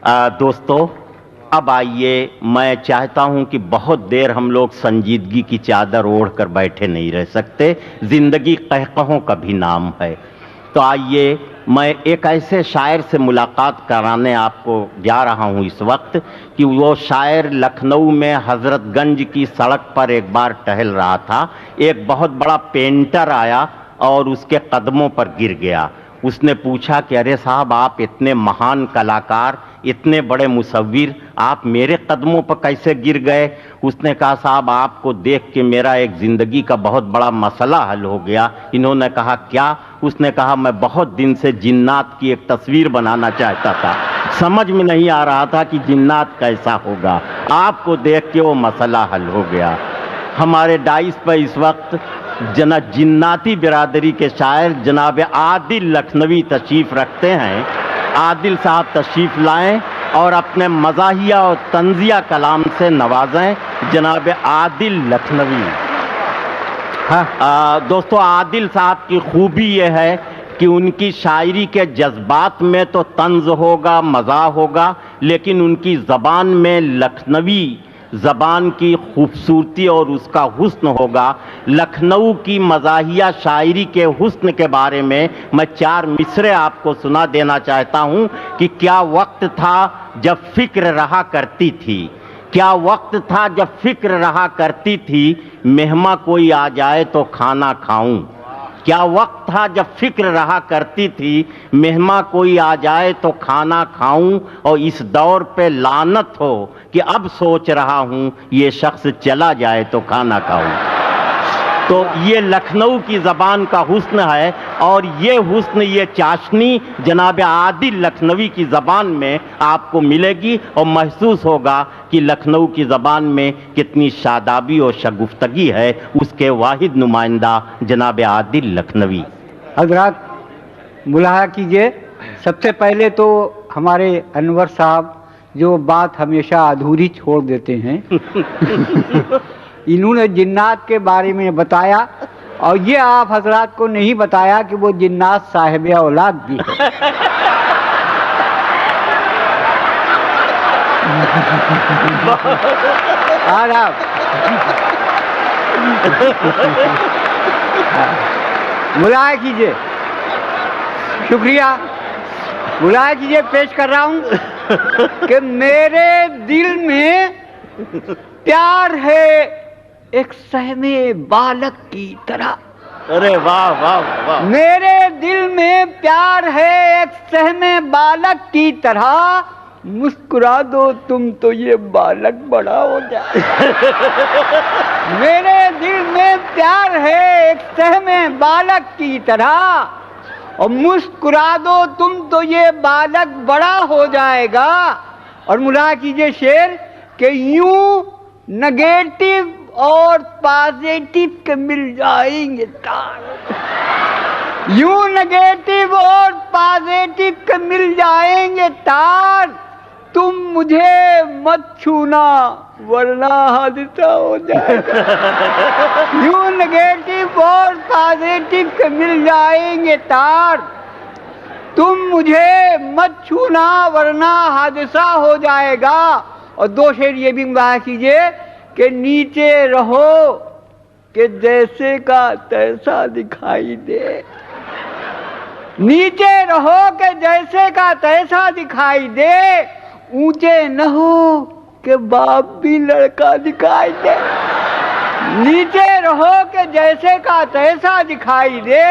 دوستو، اب آئیے، میں چاہتا ہوں کہ بہت دیر ہم لوگ سنجیدگی کی چادر اوڑھ کر بیٹھے نہیں رہ سکتے، زندگی قہقہوں کا بھی نام ہے۔ تو آئیے، میں ایک ایسے شاعر سے ملاقات کرانے آپ کو جا رہا ہوں اس وقت کہ وہ شاعر لکھنؤ میں حضرت گنج کی سڑک پر ایک بار ٹہل رہا تھا، ایک بہت بڑا پینٹر آیا اور اس کے قدموں پر گر گیا۔ اس نے پوچھا کہ ارے صاحب، آپ اتنے مہان کلاکار، اتنے بڑے مصور، آپ میرے قدموں پر کیسے گر گئے؟ اس نے کہا صاحب، آپ کو دیکھ کے میرا ایک زندگی کا بہت بڑا مسئلہ حل ہو گیا۔ انہوں نے کہا کیا؟ اس نے کہا میں بہت دن سے جنات کی ایک تصویر بنانا چاہتا تھا، سمجھ میں نہیں آ رہا تھا کہ جنات کیسا ہوگا، آپ کو دیکھ کے وہ مسئلہ حل ہو گیا۔ ہمارے ڈائس پر اس وقت جناتی برادری کے شاعر جناب عادل لکھنوی تشریف رکھتے ہیں۔ عادل صاحب تشریف لائیں اور اپنے مزاحیہ اور طنزیہ کلام سے نوازیں جناب عادل لکھنوی۔ دوستو، عادل صاحب کی خوبی یہ ہے کہ ان کی شاعری کے جذبات میں تو طنز ہوگا، مزاح ہوگا، لیکن ان کی زبان میں لکھنوی زبان کی خوبصورتی اور اس کا حسن ہوگا۔ لکھنؤ کی مزاحیہ شاعری کے حسن کے بارے میں 4 مصرے آپ کو سنا دینا چاہتا ہوں کہ کیا وقت تھا جب فکر رہا کرتی تھی، کیا وقت تھا جب فکر رہا کرتی تھی، مہماں کوئی آ جائے تو کھانا کھاؤں۔ کیا وقت تھا جب فکر رہا کرتی تھی، مہماں کوئی آ جائے تو کھانا کھاؤں، اور اس دور پہ لعنت ہو کہ اب سوچ رہا ہوں یہ شخص چلا جائے تو کھانا کھاؤں۔ تو یہ لکھنؤ کی زبان کا حسن ہے، اور یہ حسن، یہ چاشنی جناب عادل لکھنوی کی زبان میں آپ کو ملے گی، اور محسوس ہوگا کہ لکھنؤ کی زبان میں کتنی شادابی اور شگفتگی ہے۔ اس کے واحد نمائندہ جناب عادل لکھنوی۔ حضرات ملاحظہ کیجئے، سب سے پہلے تو ہمارے انور صاحب جو بات ہمیشہ ادھوری چھوڑ دیتے ہیں انہوں نے جنات کے بارے میں بتایا، اور یہ آپ حضرات کو نہیں بتایا کہ وہ جنات صاحب اولاد بھی ہے۔ ملاحظہ کیجئے، شکریہ، ملاحظہ کیجئے، پیش کر رہا ہوں کہ میرے دل میں پیار ہے ایک سہم بالغ کی طرح۔ ارے واہ واہ واہ! میرے دل میں پیار ہے ایک سہم بالغ کی طرح، مسکرا دو تم تو یہ بالغ بڑا ہو جائے۔ میرے دل میں پیار ہے ایک سہم بالغ کی طرح، اور مسکرا دو تم تو یہ بالغ بڑا ہو جائے گا۔ اور ملاحظہ کیجئے شعر کہ یوں نگیٹو اور پازیٹو کے مل جائیں گے تار، یوں نگیٹو اور پازیٹو کے مل جائیں گے تار، تم مجھے مت چھونا ورنہ حادثہ ہو جائے گا۔ یوں نگیٹو اور پازیٹو کے مل جائیں گے تار، تم مجھے مت چھونا ورنہ حادثہ ہو جائے گا۔ اور 2 شعر یہ بھی ملاحظہ کیجئے کہ نیچے رہو کہ جیسے کا تیسا دکھائی دے، نیچے رہو کہ جیسے کا تیسا دکھائی دے، اونچے نہ ہو کہ باپ بھی لڑکا دکھائی دے۔ نیچے رہو کہ جیسے کا تیسا دکھائی دے،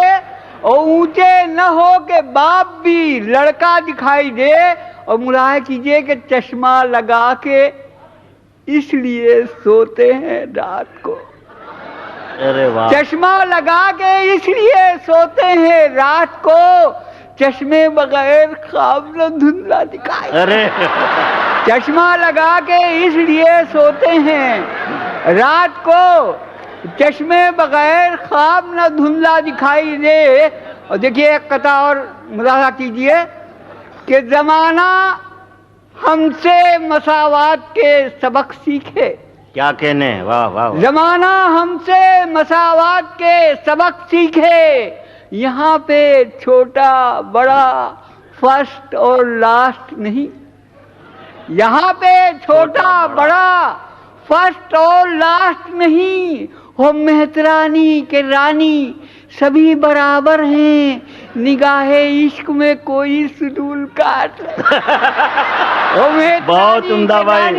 اور اونچے نہ ہو کہ باپ بھی لڑکا دکھائی دے۔ اور ملاحظہ کیجئے کہ چشمہ لگا کے اس لیے سوتے ہیں رات کو، ارے واہ! چشمہ لگا کے اس لیے سوتے ہیں رات کو، چشمے بغیر خواب نہ دھندلا دکھائی۔ ارے چشمہ لگا کے اس لیے سوتے ہیں رات کو، چشمے بغیر خواب نہ دھندلا دکھائی دے۔ اور دیکھیے ایک قطعہ اور ملاحظہ کیجئے کہ زمانہ ہم سے مساوات کے سبق سیکھے، کیا کہنے، واہ واہ! زمانہ ہم سے مساوات کے سبق سیکھے، یہاں پہ چھوٹا بڑا فرسٹ اور لاسٹ نہیں، یہاں پہ چھوٹا بڑا فرسٹ اور لاسٹ نہیں، وہ مہترانی کے رانی سبھی برابر ہیں، نگاہ عشق میں کوئی سڈول کاٹ بہت عمدہ بھائی،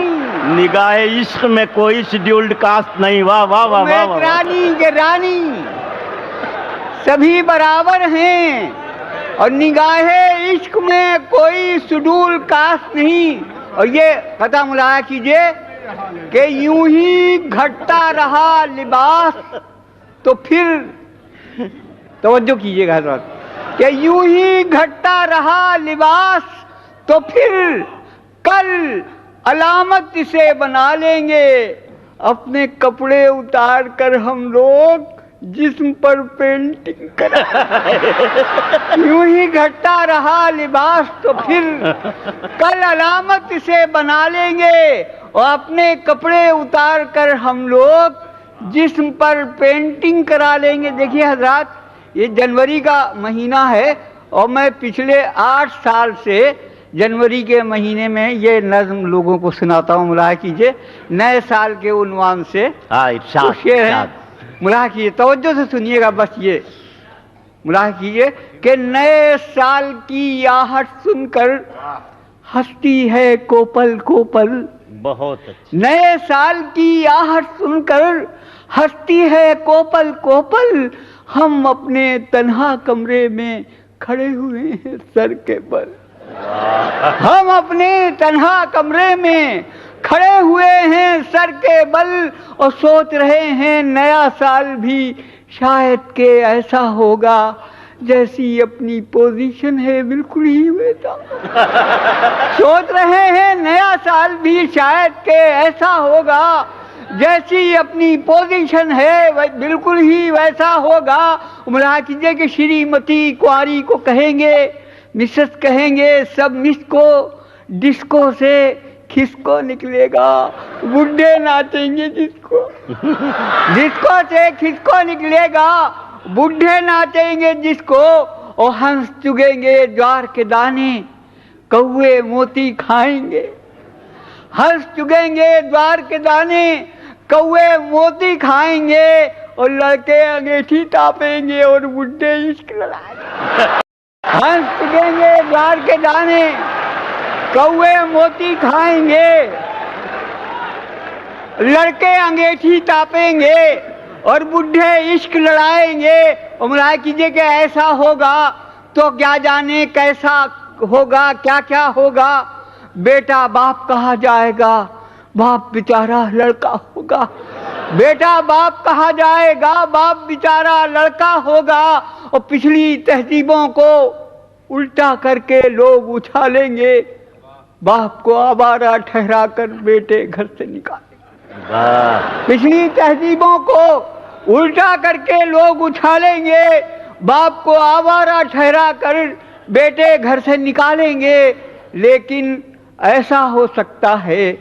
نگاہ عشق میں کوئی شیڈیولڈ کاسٹ نہیں، واہ واہ واہ واہ، مہترانی کے رانی سبھی برابر ہیں اور نگاہ عشق میں کوئی شیڈول کاسٹ نہیں۔ اور یہ قطعہ ملاحظہ کیجئے کہ یوں ہی گھٹتا رہا لباس تو پھر، توجہ کیجئے گا حضرات، کہ یوں ہی گھٹتا رہا لباس تو پھر کل علامت اسے بنا لیں گے، اپنے کپڑے اتار کر ہم لوگ جسم پر پینٹنگ کرا یوں ہی گھٹتا رہا لباس تو پھر کل علامت اسے بنا لیں گے، اور اپنے کپڑے اتار کر ہم لوگ جسم پر پینٹنگ کرا لیں گے۔ دیکھیے حضرات، یہ جنوری کا مہینہ ہے اور میں پچھلے 8 سال سے جنوری کے مہینے میں یہ نظم لوگوں کو سناتا ہوں، ملاحظہ کیجئے، نئے سال کے عنوان سے شعر ہے، ملاحظہ کیجئے، توجہ سے سنیے گا، بس یہ ملاحظہ کیجئے کہ نئے سال کی آہٹ سن کر ہنستی ہے کوپل کوپل، بہت اچھا، نئے سال کی آہٹ سن کر ہنستی ہے کوپل کوپل، ہم اپنے تنہا کمرے میں کھڑے ہوئے ہیں سر کے بل، ہم اپنے تنہا کمرے میں کھڑے ہوئے ہیں سر کے بل، اور سوچ رہے ہیں نیا سال بھی شاید کہ ایسا ہوگا جیسی اپنی پوزیشن ہے بالکل ہی ویسا، سوچ رہے ہیں نیا سال بھی شاید کہ ایسا ہوگا جیسی اپنی پوزیشن ہے بالکل ہی ویسا ہوگا۔ ملاحظہ کیجیے کہ شریمتی کنواری کو کہیں گے، مسز کہیں گے، سب مس کو ڈسکو سے کھسکو نکلے گا، بڈھے ناچیں گے ڈسکو سے کھسکو نکلے گا، بڈھے ناچیں گے جس کو، اور ہنس چگیں گے جوار کے دانے، کوے موتی کھائیں گے، ہنس چگیں گے جوار کے دانے، کوے موتی کھائیں گے، اور لڑکے انگیٹھی ٹاپیں گے اور بڈھے عشق لڑائیں گے، ہنس چگیں گے جوار کے دانے، کوے موتی کھائیں گے، لڑکے انگیٹھی ٹاپیں گے اور بڈھے عشق لڑائیں گے۔ اور ملاحظہ کیجئے کہ ایسا ہوگا تو کیا جانے کیسا ہوگا، کیا کیا ہوگا، بیٹا باپ کہا جائے گا، باپ بیچارہ لڑکا ہوگا، بیٹا باپ کہا جائے گا، باپ بیچارہ لڑکا ہوگا، اور پچھلی تہذیبوں کو الٹا کر کے لوگ اچھالیں گے، باپ کو آوارہ ٹھہرا کر بیٹے گھر سے نکالیں گے، پچھلی تہذیبوں کو الٹا کر کے لوگ اچھالیں گے، باپ کو آوارہ ٹھہرا کر بیٹے گھر سے نکالیں گے۔ لیکن ایسا ہو سکتا ہے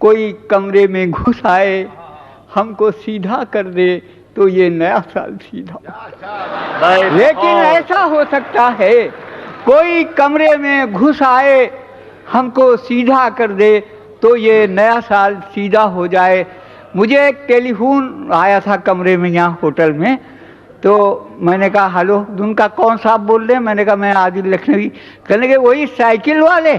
کوئی کمرے میں گھس آئے، ہم کو سیدھا کر دے تو یہ نیا سال سیدھا ہو، لیکن ایسا ہو سکتا ہے کوئی کمرے میں گھس آئے، ہم کو سیدھا کر دے تو یہ نیا سال سیدھا ہو جائے۔ مجھے ایک ٹیلی فون آیا تھا کمرے میں یہاں ہوٹل میں، تو میں نے کہا ہلو، ان کا کون صاحب بول رہے ہیں؟ میں نے کہا میں عادل لکھنوی۔ کہنے کہ وہی سائیکل والے؟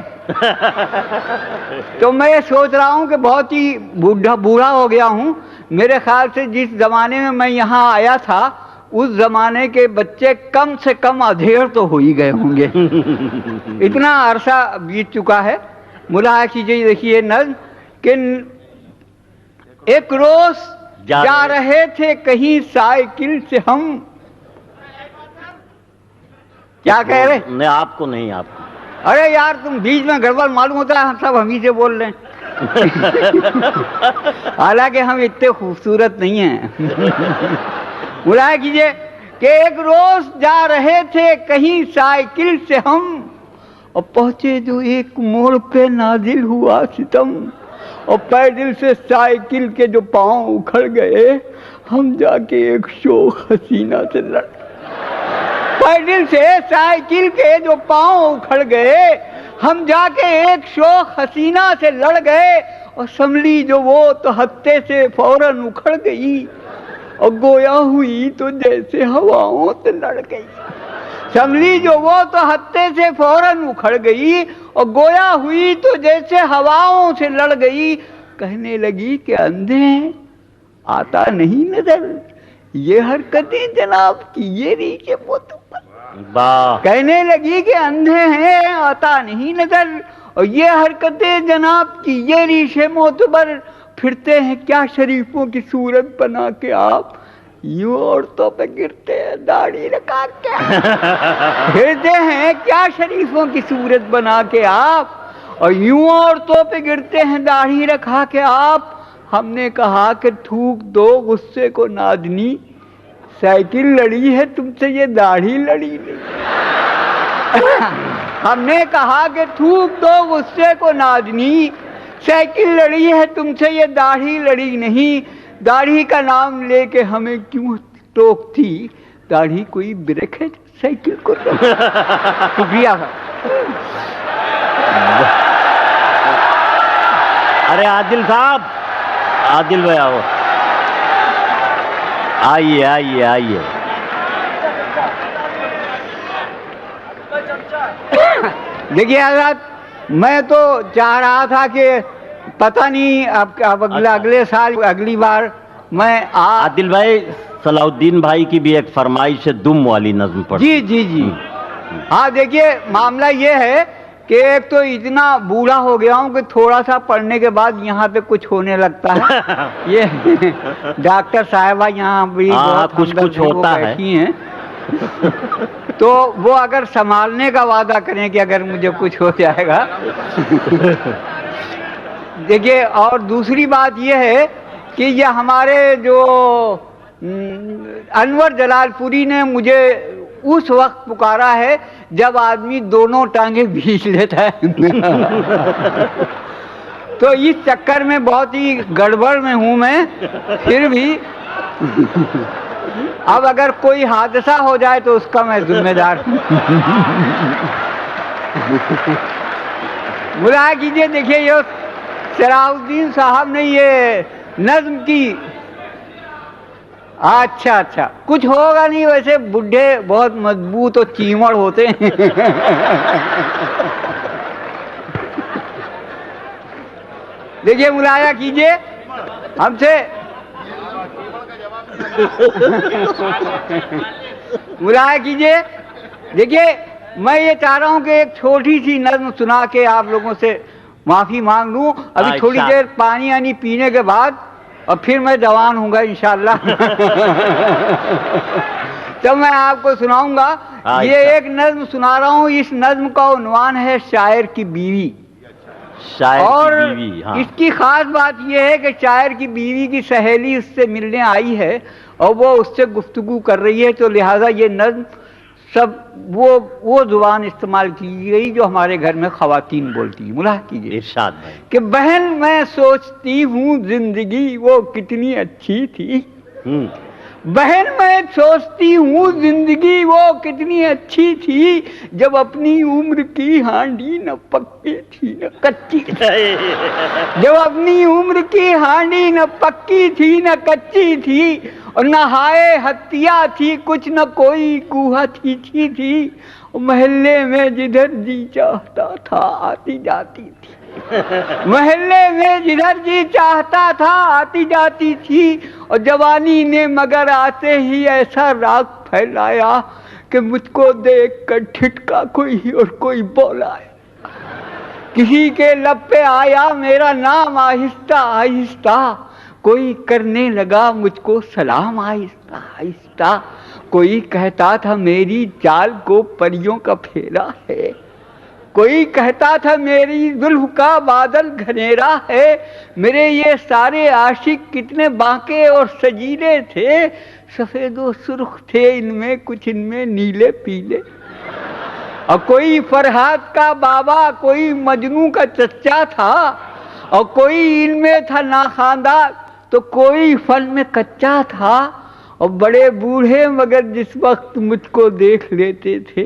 تو میں سوچ رہا ہوں کہ بہت ہی بوڑھا ہو گیا ہوں، میرے خیال سے جس زمانے میں میں یہاں آیا تھا اس زمانے کے بچے کم سے کم ادھیڑ تو ہو ہی گئے ہوں گے، اتنا عرصہ بیت چکا ہے۔ ملاحظہ کیجیے، دیکھیے نظم کہ ایک روز جا رہے تھے کہیں سائیکل سے ہم، کیا کہہ رہے؟ نہیں آپ کو نہیں، آپ کو۔ ارے یار تم بیچ میں گڑبڑ معلوم ہوتا ہے، ہم سب ہم ہی سے بول رہے ہیں، حالانکہ ہم اتنے خوبصورت نہیں ہیں۔ ملاحظہ کیجیے کہ ایک روز جا رہے تھے کہیں سائیکل سے ہم، اور پہنچے جو ایک موڑ پہ نازل ہوا ستم، اور پیدل سے سائیکل کے جو پاؤں اکھڑ گئے، ہم جا کے ایک شوخ حسینہ سے لڑ، پیدل سے سائیکل کے جو پاؤں اکھڑ گئے، ہم جا کے ایک شوخ حسینہ سے لڑ گئے اور سنبھلی جو وہ تو ہتے سے فوراً اکھڑ گئی اور گویا ہوئی تو جیسے ہواؤں سے لڑ گئی. سنبھلی جو وہ تو ہتے سے فوراً اکھڑ گئی اور گویا ہوئی تو جیسے ہواؤں سے لڑ گئی. کہنے لگی کہ اندھے ہیں آتا نہیں نظر، یہ حرکتیں جناب کی یہ ریچے معتبر. کہنے لگی کہ اندھے ہیں آتا نہیں نظر اور یہ حرکتیں جناب کی یہ ریشے معتبر. پھرتے ہیں کیا شریفوں کی صورت بنا کے آپ، یوں عورتوں پہ گرتے ہیں داڑھی رکھا کے. پھرتے ہیں کیا شریفوں کی صورت بنا کے آپ اور یوں عورتوں پہ گرتے ہیں داڑھی رکھا کے آپ. ہم نے کہا کہ تھوک دو غصے کو نادنی، سائیکل لڑی ہے تم سے یہ داڑھی لڑی نہیں. ہم نے کہا کہ تھوک دو غصے کو نادنی، سائیکل لڑی ہے تم سے یہ داڑھی لڑی نہیں. داڑھی کا نام لے کے ہمیں کیوں ٹوکتی، داڑھی کوئی بریک ہے سائیکل کو. شکریہ. ارے عادل صاحب، عادل بھائی آؤ، آئیے آئیے آئیے. دیکھیے حضرت، میں تو چاہ رہا تھا کہ پتہ نہیں اب اگلے سال اگلی بار میں عادل بھائی، صلاح الدین بھائی کی بھی ایک فرمائش ہے دم والی نظم پر. جی جی جی ہاں. دیکھیے معاملہ یہ ہے کہ ایک تو اتنا بوڑھا ہو گیا ہوں کہ تھوڑا سا پڑھنے کے بعد یہاں پہ کچھ ہونے لگتا ہے. یہ ڈاکٹر صاحبہ یہاں بھی کچھ ہوتا ہے ہیں، تو وہ اگر سنبھالنے کا وعدہ کریں کہ اگر مجھے کچھ ہو جائے گا. دیکھیے اور دوسری بات یہ ہے کہ یہ ہمارے جو انور جلال پوری نے مجھے اس وقت پکارا ہے جب آدمی دونوں ٹانگیں بھیج لیتا ہے. تو اس چکر میں بہت ہی گڑبڑ میں ہوں میں. پھر بھی اب اگر کوئی حادثہ ہو جائے تو اس کا میں ذمہ دار ہوں. ملاحظہ کیجیے، دیکھیے یہ صلاح الدین صاحب نے یہ نظم کی. اچھا اچھا کچھ ہوگا نہیں، ویسے بڈھے بہت مضبوط اور چیمڑ ہوتے ہیں. دیکھیے ملاحظہ کیجیے ہم سے، ملاحظہ کیجیے. دیکھیے میں یہ چاہ رہا ہوں کہ ایک چھوٹی سی نظم سنا کے آپ لوگوں سے معافی مانگ لوں. ابھی تھوڑی دیر پانی آنی پینے کے بعد اور پھر میں جوان ہوں گا انشاءاللہ. تو میں آپ کو سناؤں گا. یہ ایک نظم سنا رہا ہوں. اس نظم کا عنوان ہے شاعر کی بیوی. اور اس کی خاص بات یہ ہے کہ شاعر کی بیوی کی سہیلی اس سے ملنے آئی ہے اور وہ اس سے گفتگو کر رہی ہے، تو لہٰذا یہ نظم سب وہ زبان استعمال کی گئی جو ہمارے گھر میں خواتین بولتی ہیں. ملاحظہ کیجیے ارشاد بھائی کہ بہن میں سوچتی ہوں زندگی وہ کتنی اچھی تھی. بہن میں سوچتی ہوں زندگی وہ کتنی اچھی تھی، جب اپنی عمر کی ہانڈی نہ پکی تھی نہ کچی تھی. جب اپنی عمر کی ہانڈی نہ پکی تھی نہ کچی تھی اور نہ ہائے ہتیا تھی، کچھ نہ کوئی کوہا تھی. محلے میں جدھر جی چاہتا تھا آتی جاتی تھی. محلے میں جدھر جی چاہتا تھا آتی جاتی تھی. اور جوانی نے مگر آتے ہی ایسا راگ پھیلایا کہ مجھ کو دیکھ کر ٹھٹکا کوئی اور کوئی بولا. کسی کے لب پہ آیا میرا نام آہستہ آہستہ، کوئی کرنے لگا مجھ کو سلام آہستہ آہستہ. کوئی کہتا تھا میری چال کو پریوں کا پھیرا ہے، کوئی کہتا تھا میری زلف کا بادل گھنیرا ہے. میرے یہ سارے عاشق کتنے بانکے اور سجیلے تھے، سفید و سرخ تھے ان میں کچھ ان میں نیلے پیلے. اور کوئی فرحات کا بابا کوئی مجنوں کا چچا تھا، اور کوئی ان میں تھا ناخواندہ تو کوئی فن میں کچا تھا. اور بڑے بوڑھے مگر جس وقت مجھ کو دیکھ لیتے تھے